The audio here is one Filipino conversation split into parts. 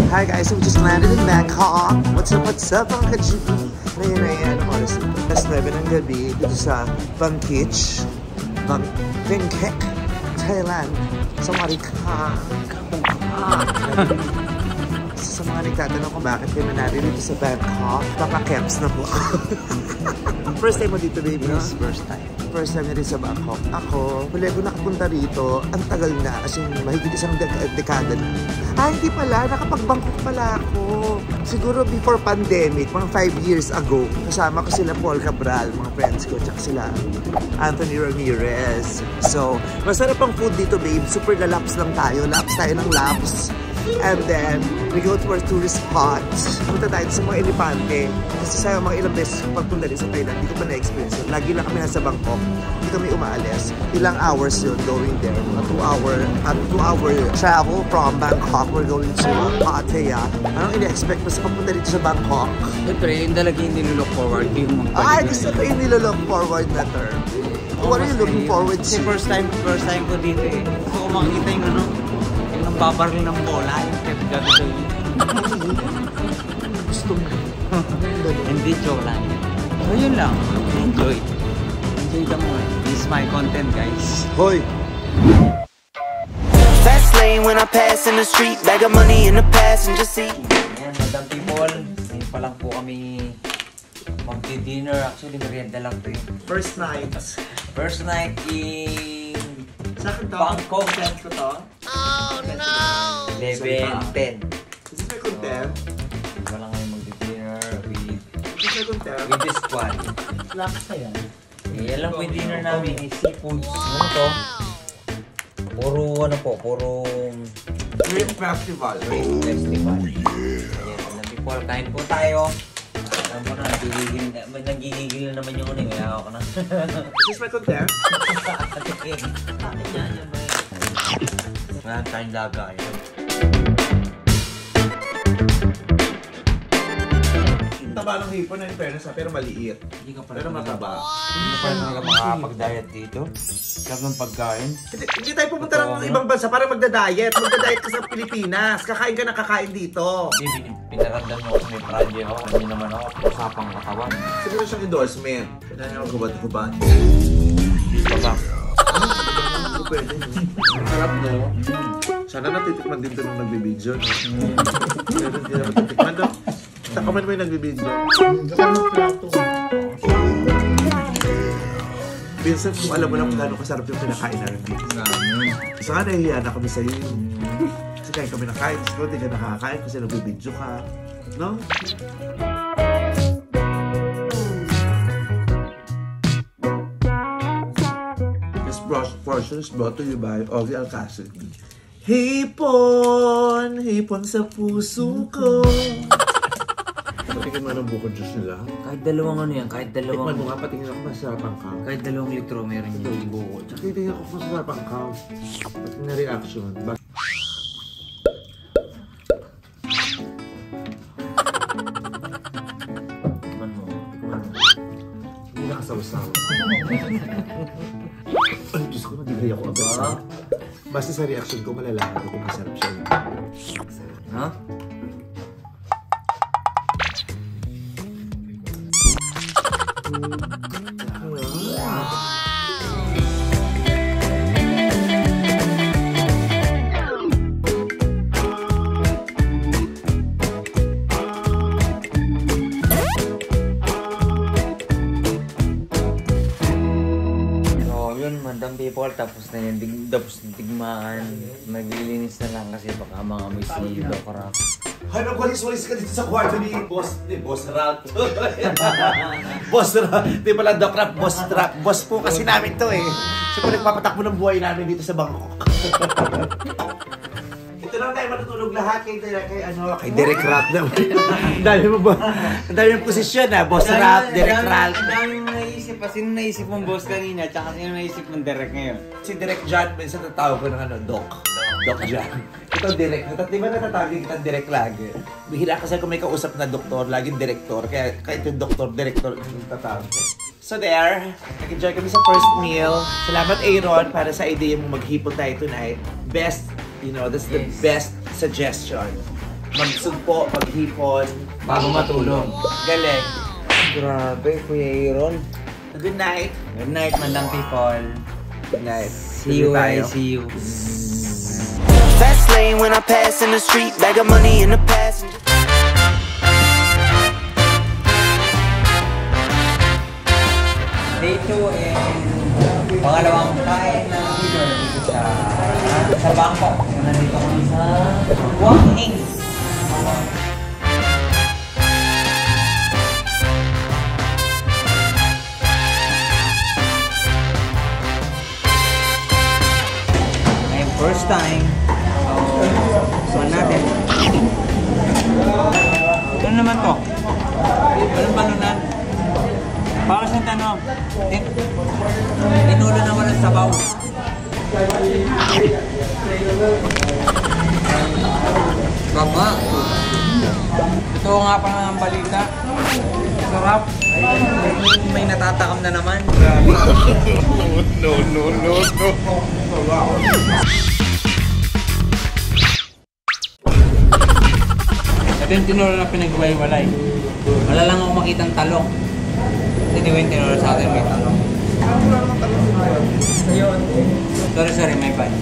Hi guys, we just landed in Bangkok. What's up, mga ka-G? Ngayon ay anong oras ito? Alas 9 ng gabi dito sa Bangkok, Thailand. Sa Marikang. Sa mga nagtatanong kung bakit kami natin dito sa Bangkok, baka-camps na po ako. First time mo dito, baby? Yes, first time. First time na rin sa Bangkok. Ako, huli ko nakapunta rito, ang tagal na, as in, mahigit isang dekada na. Hindi pala, nakapag-Bangkok pala ako. Siguro before pandemic, mga 5 years ago, kasama ko sila Paul Cabral, mga friends ko, tsaka sila Anthony Ramirez. So, masarap ang food dito, babe. Super laps lang tayo. Laps tayo ng laps. And then, we go to our tourist spots. Punta tayo sa mga elepante. Kasi sa mga ilang beses pagpunta rin sa Thailand, hindi ko pa na-experience yun. Lagi lang kami nasa Bangkok. Hindi kami umaalis. Ilang hours yun going there. Mga 2-hour travel from Bangkok. We're going to Pattaya. Anong ini-expect mo sa pagpunta dito sa Bangkok? Siyempre, yung talaga yung nilook forward. Gusto ko yung nilook forward na term. What are you looking forward to? Kasi first time ko dito eh. Gusto ko makikita yung yung babaril ng bola. Yung step gagawin yun. Gusto mo. Hindi, joke lang. So yun lang. Enjoy. Enjoy the moment. This is my content, guys. Hoy! Fast lane when I pass in the street, bag of money in the passenger seat. Ayan, madam people. Ngayon pa lang po kami magdi-dinner. Actually, merienda lang to eh. First night. First night in Saan to? Bangkok. Saan ko to? Oh no! 11:10. Is this my content? Wala ngayon magdi-dinner with Is this my content? this squad. Lakas na yan. Eh, alam po yung dinner namin is seafoods. Ano to? Puro Dream Festival. festival. Ayan, alam people, kain po tayo. Alam mo na, nagigigil na naman yung may hawak na. Is this my content? Wala tayong laga yun. Taba ng hipon na in fairness pero maliit. Hindi ka Pero mataba. Hindi pa talaga makakapag-diet dito. Sarap ng pagkain. Hindi tayo pumunta ng ibang bansa para magda-diet. Magda-diet ka sa Pilipinas. Kakain ka na kakain dito. Hindi, pinaramdam mo ako may project ako. Hindi naman ako usapang katawan. Siguro siyang endorsement. Kailangan niya magkubad-kubad. Hindi pa ba? Hindi pwede. Harap no? Sana natitikman din ito nung nagbibidyo. Pero hindi naman natitikman daw. Takaman mo yung nagbibidyo. Minsan kung alam mo lang kung gano'ng kasarap yung pinakain namin dito. Isa nga nahihiya na kami sa'yo. Kasi kahit kami nakain, siguro hindi ka nakakain kasi nagbibidyo ka. No? This portion is brought to you by Ogie Alcacid. Hipon! Hipon sa puso ko. Patingin mo ng bukod juice nila. Kahit dalawang ano yan, kahit dalawang... Tikman mo nga, patingin ako masarapang ka. Kahit 2 litro meron yung bukod. Tsaka hindi ako masarapang ka. Patingin na reaction. Tikman mo. Hindi nakasaw-saw. Ay, Diyos ko, nagigay ako agad. Basta sa reaction ko, malalaman ko kung masarap siya. Ha? Madam people, tapos na yung digmaan. Naglilinis na lang kasi baka mga may si Doc Rap. Hay, nagwalis-walis ka dito sa kwarto ni Boss Rap. Boss Rap. Di pala Doc Rap, Boss Rap. Boss po kasi namin to eh. Siya po nagpapatakbo ng buhay namin dito sa Bangkok. Ito lang tayo matutulog lahat kay Derek Rap naman. Ang dami mo ba? Ang dami yung posisyon ha. Boss Rap, Derek Rap. Ang dami mong naisip pa. Sino naisip mong boss kanina? Tsaka sino naisip mong Derek ngayon? Si Derek John, minsan natawag ko ng Doc John. Ito Derek. Di ba natatawag kita Derek lagi? Bihira kasi kung may kausap na doktor, laging direktor. Kaya ito yung doktor, direktor, yung tatawag ko. So there, nag-enjoy kami sa first meal. Salamat Aaron para sa idea mo maghipon tayo tonight. Best, you know, that's the best suggestion. magsugpo, maghipon, Bago matulog. galing. Grabe, Kuya Aaron. Good night. Good night, madam people. Good night. See you, I see you. Fast lane when I pass in the street, bag of money in the passenger. Day 2 and pangalawang kain na dito sa Bangkok. Nandito kami sa Quang Ing. First time. So, natin. Ano naman to? Anong balunan? Para sa tanong. Tinulo na walang sabaw. Baba. Ito nga pa nga ang balita. Sarap. May natatakam na naman. Grabe. No. Ito yung tinuro na pinagway-walay. Wala lang akong makitang talong. Kasi di ba yung tinuro sa atin may talong. Sorry, may bad.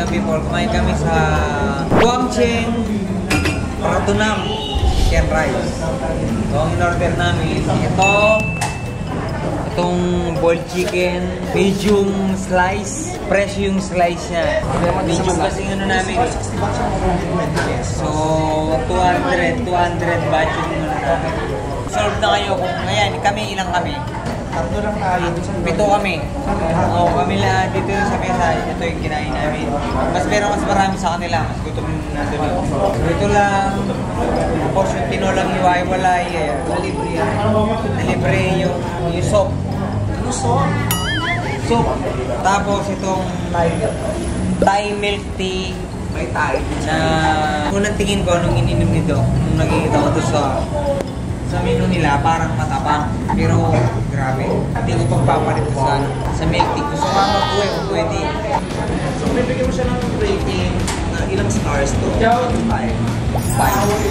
Before kumain kami sa Guangcheng Pratunam Chicken Rice. So ang in-order namin itong boiled chicken, medium slice, fresh yung slice niya. Medium kasi ano namin. So 200 batch yung ano namin. Solve na kayo kung ngayon kami ilang kami. Tatlo lang tayo. 7 kami. Oo, kami lang dito sa mesa. Ito yung kinain namin. Mas marami sa kanila. Mas gutom na doon. Ito lang. Tapos yung tinolang iwaiwalay. Libre yan. Libre yung soup. Ano soup? Soup. Tapos itong Thai milk tea. May tayo. Na unang tingin ko nung ininom nito, nung nakikita ko doon sa menu nila, parang matapang. Pero grabe, hindi ko pagpapalit sa milk tea. Gusto ka mag-uwi kung pwede. So, bibigyan mo siya ng rating na ilang stars to? 5. Solid.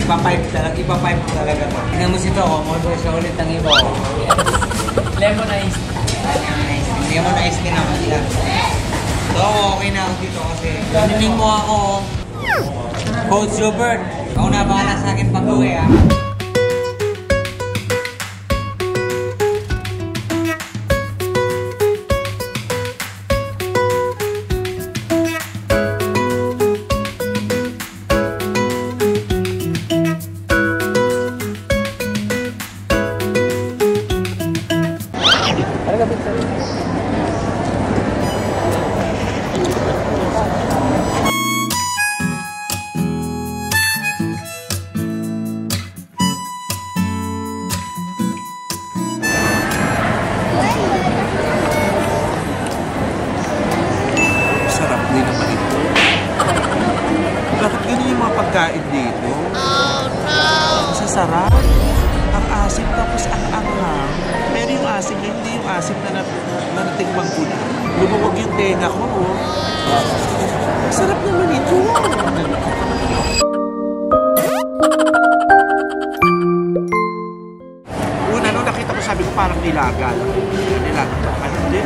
Ipa-5 talaga to. Tingnan mo si Toko, model siya ulit ang iba. Lemonized. Tingnan mo na ice din naman sila. So, okay na ako dito kasi naninig mo ako. Coach Robert, ako na bahala sa akin pag-uwi ah. Pagkain dito. Oh no! Masasarap. Ang asim tapos ang anghang. Pero yung asim na hindi yung asim na natikmang ko na. Lumuwag yung tenga ko. Oh. Sarap naman ito. Una, nung nakita ko sabi ko parang nilaga. Nilaga pa. Ano din?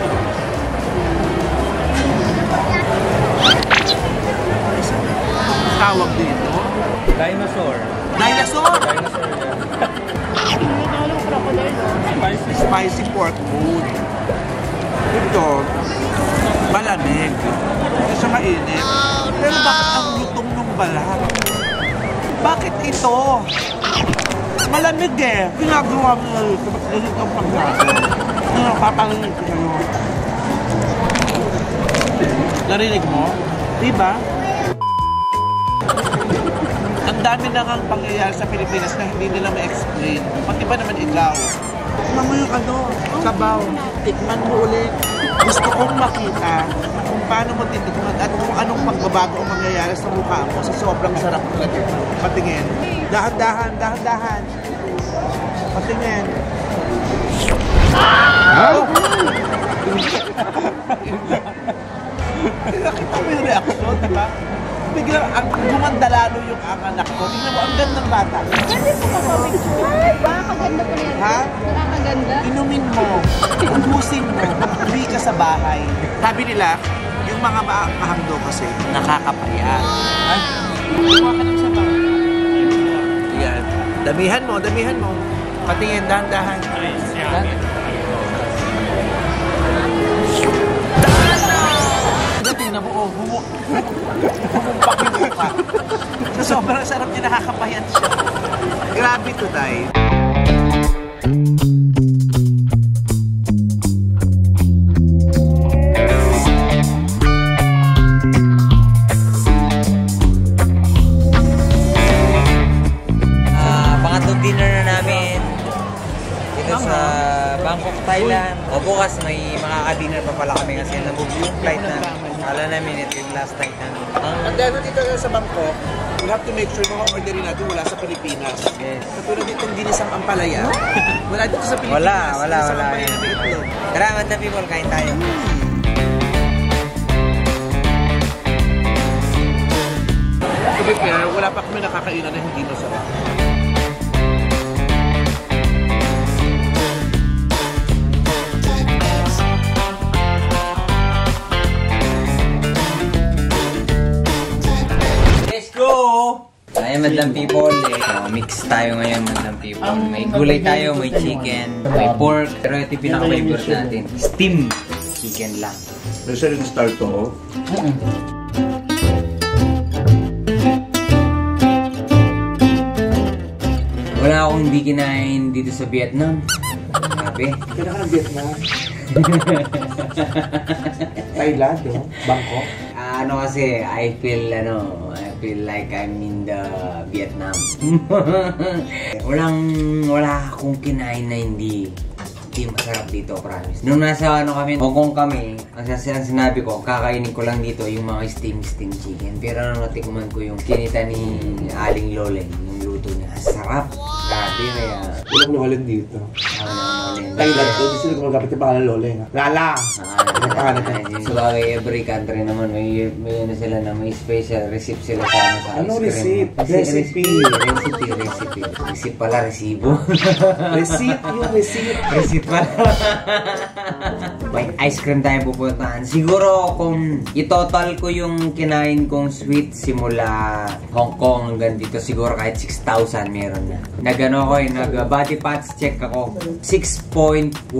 Tawag dito? Dinosaur. Dinosaur! Dinosaur yan. Spicy pork food. Ito, malamig. Hindi siya mainit. Pero bakit ang lutong ng balat? Bakit ito? Malamig eh. Ginagawa mo na ito. Ba't ganit ang pagkain? Papangin ko kayo. Narinig mo? Diba? Ang dami na ngang pangyayari sa Pilipinas na hindi nila ma-explain. Pati ba naman ikaw? Tikman mo yung sabaw. Tikman mo ulit. Gusto kong makita paano mo titikman at kung anong pagbabago ang mangyayari sa mukha mo sa sobrang sarap nito. Patingin. Dahan-dahan, dahan-dahan. Patingin. Nakita mo yung reaksyon, di ba? Biglang gumanda lalo yung anak ko. Tingnan mo, ang ganda ng bata. Pwede po magpapicture. Nakakaganda po yan. Ha? Nakakaganda. Inumin mo, ubusin mo, uwi ka sa bahay. Sabi nila, yung mga maanghang daw kasi, nakakapaya. Ay, kuha ka ng sabaw. Yan. Damihan mo, damihan mo. Patingin, dahan-dahan. Tingnan mo, oh, bumumpak yung mukha. So, sobrang sarap niya, nakakapayat siya. Grabe to, Day. Pangatlong dinner na namin dito sa Bangkok, Thailand. O bukas may makaka-dinner pa pala kami kasi nabug yung flight na. Kala namin ito yung last night na. And then, dito sa Bangkok, we have to make sure mga orderin natin wala sa Pilipinas. Yes. Katulad ditong ginisang ampalaya. Wala dito sa Pilipinas. Wala. Ginisang ampalaya na may itlog. Tara, madam people, kain tayo. To be fair, wala pa kami nakakainan na hindi masarap. Let's go! Ay, madam people, mix tayo ngayon, madam people. May gulay tayo, may chicken, may pork. Pero ito yung pinaka-favorite natin. Steam chicken lang. Nasa rin start to, Wala akong hindi kinain dito sa Vietnam. Grabe. Pinaka-Vietnam. Thailand, no? Bangkok. Ano kasi, I feel like I'm in the Vietnam. Wala akong kinain na hindi masarap dito, promise. Nung nasa kami, Hong Kong kami, ang sinabi ko, kakainin ko lang dito yung mga steam chicken. Pero nung natikman ko yung kinita ni Aling Loleng, yung luto niya, sarap. Grabe, kaya... Walang Loleng dito. Thailand, doon sila gumagapit yung pangalan Loleng. Lala! Sabagay, every country naman, may ano sila na may special receipt sila sa ice cream. Anong receipt? Recipe pala, resibo. Receipt, yung receipt. Receipt pala. May ice cream tayo pupuntahan. Siguro kung itotal ko yung kinain kong sweet simula Hong Kong hanggang dito, siguro kahit 6,000 meron na. Nag-ano ko nag-body fats check ako. 6.1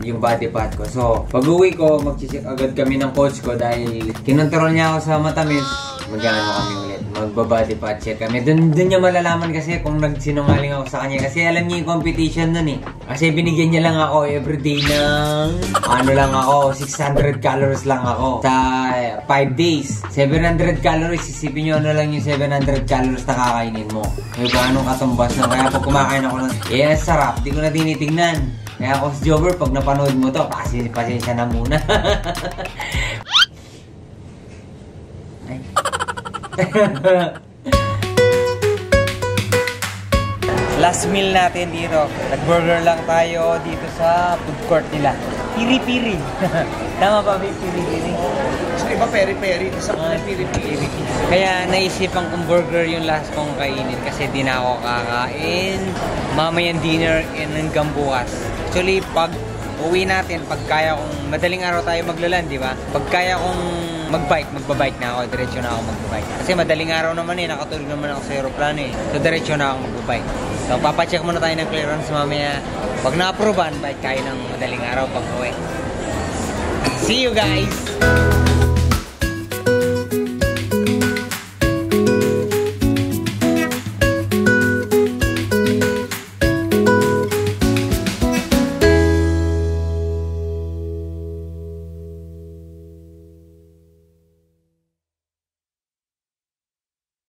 yung body fat ko. So, pag-uwi ko, mag-check agad kami ng coach ko dahil kinontrol niya ako sa matamis. Mag-ano kami ulit. Magba-body fat check kami. Doon niya malalaman kasi kung nagsinungaling ako sa kanya. Kasi alam niya yung competition nun eh. Kasi binigyan niya lang ako everyday ng lang ako, 600 calories lang ako. Sa 5 days. 700 calories. Isipin nyo lang yung 700 calories na kakainin mo. May paano katumbas na. Kaya pag kumakain ako nun, sarap. Di ko na tinitignan. Kaya ako si Jobber, pag napanood mo to, pasensya na muna. Ay. Last meal natin dito. Nag-burger lang tayo dito sa food court nila. Piri-piri. Tama ba, piri-piri? So, iba peri-peri, isa piri-piri. Kaya naisipan kong burger yung last kong kainin kasi di na ako kakain. Mamayang dinner hanggang bukas. Actually, pag uwi natin, pag kaya kong madaling araw tayo maglaland, di ba? Pag kaya kong magbabike na ako, diretso na ako magbabike. Kasi madaling araw naman nakatulog naman ako sa aeroplano eh. So, diretso na ako magbabike. So, papacheck muna tayo ng clearance mamaya. Pag na-approvean, bike kayo ng madaling araw pag uwi. See you guys!